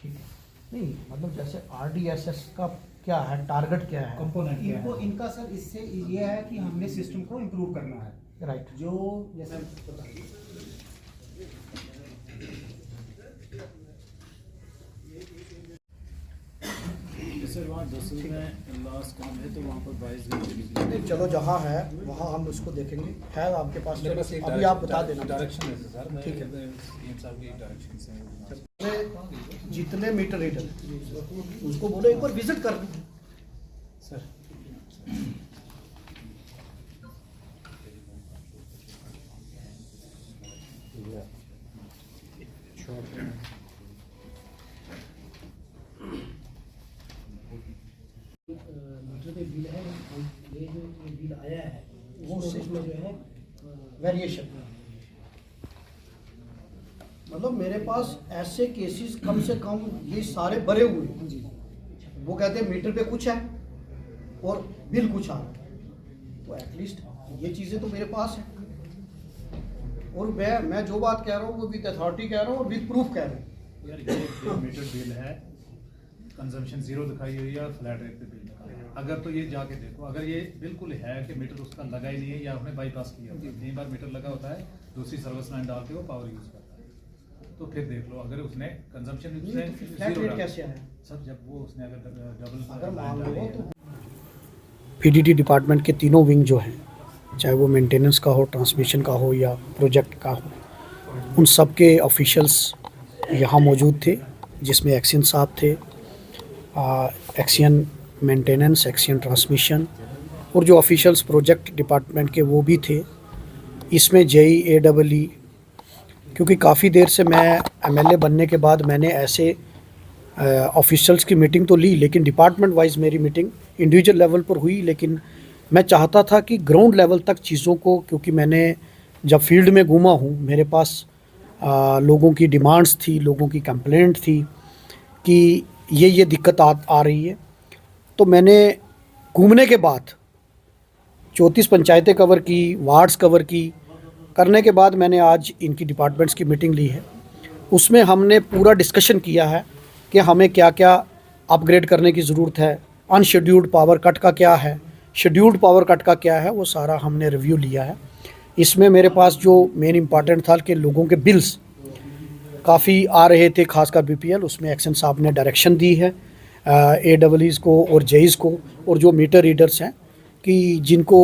ठीक है। नहीं मतलब जैसे RDSS का क्या है, टारगेट क्या है, कंपोनेंट क्या इनको है? इनका सर इससे ये है कि हमने सिस्टम को इम्प्रूव करना है। राइट। जो जैसे सर वहाँ 10 में लास्ट काम है तो वहाँ पर 22 नहीं चलो जहाँ है वहाँ हम उसको देखेंगे। है आपके पास, मेरे पास एक अभी आप बता देना। डायरेक्शन है सर, मैं ठीक है। CM साहब की डायरेक्शन से जितने मीटर रीडर उसको बोलो एक बार विजिट कर लो सर। मीटर पे बिल है, ये जो बिल आया है वो उसमें जो है वेरिएशन। मतलब मेरे पास ऐसे केसेस कम से कम ये सारे भरे हुए हैं। वो कहते हैं मीटर पे कुछ है और बिल कुछ आ रहा है, तो एटलीस्ट ये चीज़ें तो मेरे पास है। और मैं जो बात कह रहा हूँ वो विद अथॉरिटी कह रहा हूँ और विद प्रूफ कह रहा हूँ। यार ये जो मीटर बिल है कंजम्पशन 0 दिखाई हुई है और फ्लैट रेट पे बिल दिखाई है। अगर तो ये जाके देखो, अगर ये बिल्कुल है कि मीटर उसका लगा ही नहीं है या आपने बाईपास किया होता है, कई बार मीटर लगा होता है दूसरी सर्विस लाइन डाल के वो पावर यूज करता है, तो फिर देख लो अगर उसने कंजम्पशन फ्लैट रेट कैसे आया सर जब वो उसने अगर अगर मान डबल लो तो PDT डिपार्टमेंट के तीनों विंग जो हैं, चाहे वो मेंटेनेंस का हो, ट्रांसमिशन का हो या प्रोजेक्ट का हो, उन सब के ऑफिशियल्स यहाँ मौजूद थे, जिसमें एक्सियन साहब थे, एक्सियन मेंटेनेंस, एक्सियन ट्रांसमिशन और जो ऑफिशियल्स प्रोजेक्ट डिपार्टमेंट के वो भी थे। इसमें JE AEE, क्योंकि काफ़ी देर से मैं MLA बनने के बाद मैंने ऐसे ऑफिशियल्स की मीटिंग तो ली, लेकिन डिपार्टमेंट वाइज मेरी मीटिंग इंडिविजुअल लेवल पर हुई। लेकिन मैं चाहता था कि ग्राउंड लेवल तक चीज़ों को, क्योंकि मैंने जब फील्ड में घूमा हूँ, मेरे पास लोगों की डिमांड्स थी, लोगों की कंप्लेंट थी कि ये दिक्कत आ रही है। तो मैंने घूमने के बाद 34 पंचायतें कवर की, वार्ड्स कवर की, करने के बाद मैंने आज इनकी डिपार्टमेंट्स की मीटिंग ली है। उसमें हमने पूरा डिस्कशन किया है कि हमें क्या क्या अपग्रेड करने की ज़रूरत है, अनशेड्यूल्ड पावर कट का क्या है, शेड्यूल्ड पावर कट का क्या है, वो सारा हमने रिव्यू लिया है। इसमें मेरे पास जो मेन इम्पॉर्टेंट था कि लोगों के बिल्स काफ़ी आ रहे थे, खासकर BPL, उसमें एक्शन साहब ने डायरेक्शन दी है AEEs को और JEs को और जो मीटर रीडर्स हैं कि जिनको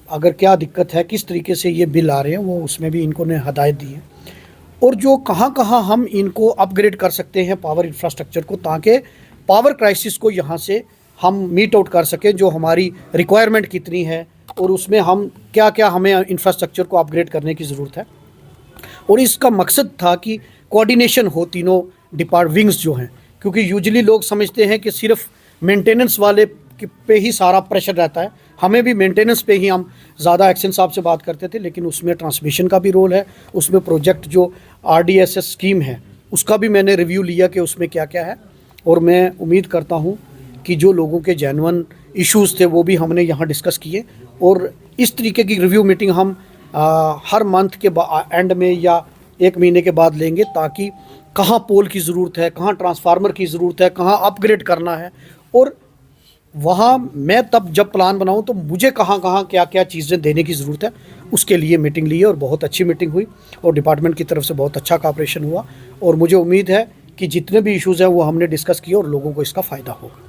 अगर क्या दिक्कत है, किस तरीके से ये बिल आ रहे हैं, वो उसमें भी इनको ने हदायत दी है। और जो कहाँ कहाँ हम इनको अपग्रेड कर सकते हैं पावर इंफ्रास्ट्रक्चर को, ताकि पावर क्राइसिस को यहाँ से हम मीट आउट कर सकें, जो हमारी रिक्वायरमेंट कितनी है और उसमें हम क्या क्या हमें इंफ्रास्ट्रक्चर को अपग्रेड करने की ज़रूरत है। और इसका मकसद था कि कोऑर्डिनेशन हो तीनों विंग्स जो हैं, क्योंकि यूजुअली लोग समझते हैं कि सिर्फ मेंटेनेंस वाले पे ही सारा प्रेशर रहता है। हमें भी मेंटेनेंस पे ही हम ज़्यादा एक्शन साहब से बात करते थे, लेकिन उसमें ट्रांसमिशन का भी रोल है, उसमें प्रोजेक्ट जो RDSS स्कीम है उसका भी मैंने रिव्यू लिया कि उसमें क्या क्या है। और मैं उम्मीद करता हूँ कि जो लोगों के जेन्युइन इश्यूज़ थे वो भी हमने यहाँ डिस्कस किए। और इस तरीके की रिव्यू मीटिंग हम हर मंथ के एंड में या 1 महीने के बाद लेंगे, ताकि कहाँ पोल की ज़रूरत है, कहाँ ट्रांसफार्मर की ज़रूरत है, कहाँ अपग्रेड करना है, और वहाँ मैं तब जब प्लान बनाऊँ तो मुझे कहाँ कहाँ क्या क्या चीज़ें देने की ज़रूरत है, उसके लिए मीटिंग ली है। और बहुत अच्छी मीटिंग हुई और डिपार्टमेंट की तरफ से बहुत अच्छा कोऑपरेशन हुआ। और मुझे उम्मीद है कि जितने भी इश्यूज़ हैं वो हमने डिस्कस किए और लोगों को इसका फ़ायदा होगा।